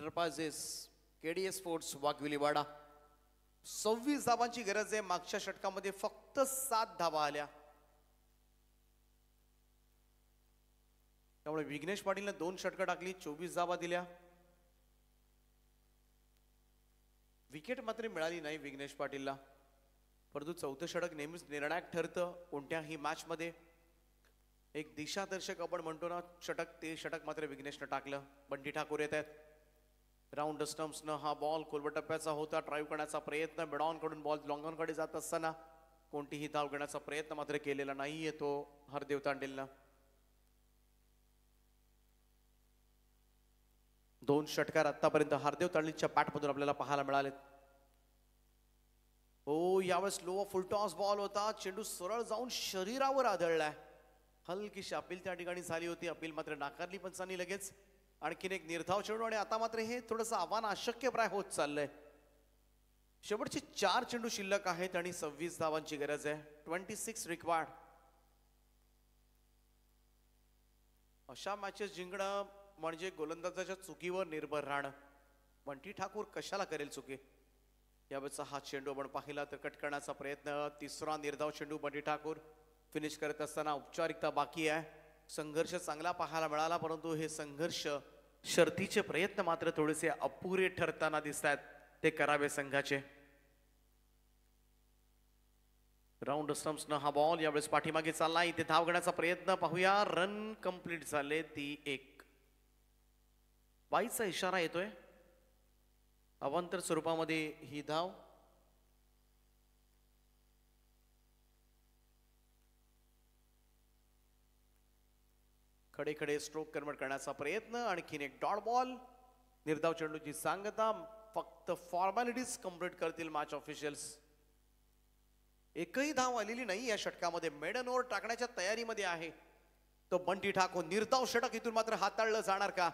Enterprises KDS sports वाघविलीवाडा 26 धावांची गरज आहे। मागच्या षटकामध्ये फक्त 7 धावा आल्या, त्यामुळे विघ्नेश पाटीलने 2 षटकं टाकली, 24 धावा दिल्या। विकेट मात्र मिळाली नाही विघ्नेश पाटीलला, परंतु चौथं षटक नेहमीच निर्णायक ठरतं कोणत्याही मॅच मध्ये। एक दिशादर्शक आपण म्हणतो ना षटक, ते षटक मात्र विघ्नेशने टाकलं। बंटी ठाकूर येत आहेत राऊंड स्टंप्सनं, हा बॉल खोलवर टप्प्याचा होता, ड्राईव्ह करण्याचा प्रयत्न, मिडऑन कडून बॉल लॉंग ऑन कडे जात असताना कोणतीही धाव घेण्याचा प्रयत्न मात्र केलेला नाहीये तो हरदेव तांडेलनं। 2 षटकार आतापर्यंत हरदेव तांडेलच्या बॅटमधून आपल्याला पाहायला मिळालेत। हो, यावेळेस लो फुल टॉस बॉल होता, चेंडू सरळ जाऊन शरीरावर आदळलाय। हलकीशी अपील त्या ठिकाणी झाली होती, अपील मात्र नाकारली पंचांनी लगेच। आणखीन एक निर्धाव चेंडू आणि आता मात्र हे थोडंसं आव्हान अशक्यप्राय होत चाललंय। शेवटचे 4 चेंडू शिल्लक आहेत आणि 26 धावांची गरज आहे, 26 रिक्वायर्ड। अशा मॅचेस जिंकणं म्हणजे गोलंदाजाच्या चुकीवर निर्भर राहणं। बंटी ठाकूर कशाला करेल चुकी? यावेळेचा हा चेंडू आपण पाहिला तर कट करण्याचा प्रयत्न, तिसरा निर्धाव चेंडू बंटी ठाकूर फिनिश करत असताना औपचारिकता बाकी आहे। संघर्ष चांगला पाहायला मिळाला, परंतु हे संघर्ष शर्तीचे प्रयत्न मात्र थोडेसे अपुरे ठरताना दिसतात, ते करावे संघाचे। राऊंड स्टंप्सनं हा बॉल यावेळेस पाठीमागे चालला, इथे धाव घेण्याचा प्रयत्न पाहूया, रन कंप्लीट झाले, ती 1। बाईचा इशारा येतोय, अवांतर स्वरूपामध्ये ही धाव। खडे खडे स्ट्रोक कन्वर्ट करण्याचा प्रयत्न, आणखीन एक डॉट बॉल। निर्धाव चेंडूची सांगता, फक्त फॉर्मॅलिटीज कंप्लीट करतील मॅच ऑफिशियल्स। एकही धाव आलेली नाही या षटकामध्ये, मेडन ओव्हर टाकण्याच्या तयारीमध्ये आहे तो बंटी ठाकूर। निर्धाव षटक इथून मात्र हाताळलं जाणार का?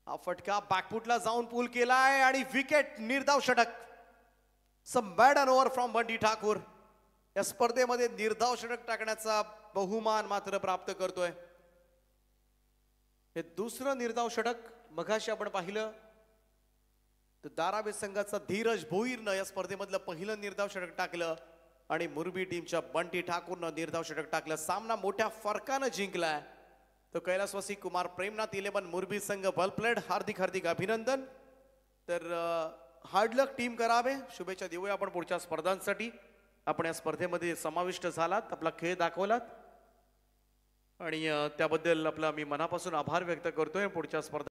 हा फटका बॅकफुटला जाऊन पूल केलाय आणि विकेट, निर्धाव षटक। Some maiden over from Bunty Thakur या स्पर्धेमध्ये निर्धाव षटक टाकण्याचा बहुमान मात्र प्राप्त करतोय। हे दुसरं निर्धाव षटक। मगाशी आपण पाहिलं तर धारावी संघाचा धीरज भोईरनं या स्पर्धेमधलं पहिलं निर्धाव षटक टाकलं आणि मुरबी टीमच्या बंटी ठाकूरनं निर्धाव षटक टाकलं। सामना मोठ्या फरकानं जिंकलाय तो कैलासवासी कुमार प्रेमनाथ 11 मुरबी संघ। वेल प्लेड, हार्दिक हार्दिक अभिनंदन। तर हार्ड लक टीम करावे, शुभेच्छा देऊया आपण पुढच्या स्पर्धांसाठी। आपण या स्पर्धेमध्ये समाविष्ट झालात, आपला खेळ दाखवलात आणि त्याबद्दल आपला मी मनापासून आभार व्यक्त करतोय। पुढच्या स्पर्धा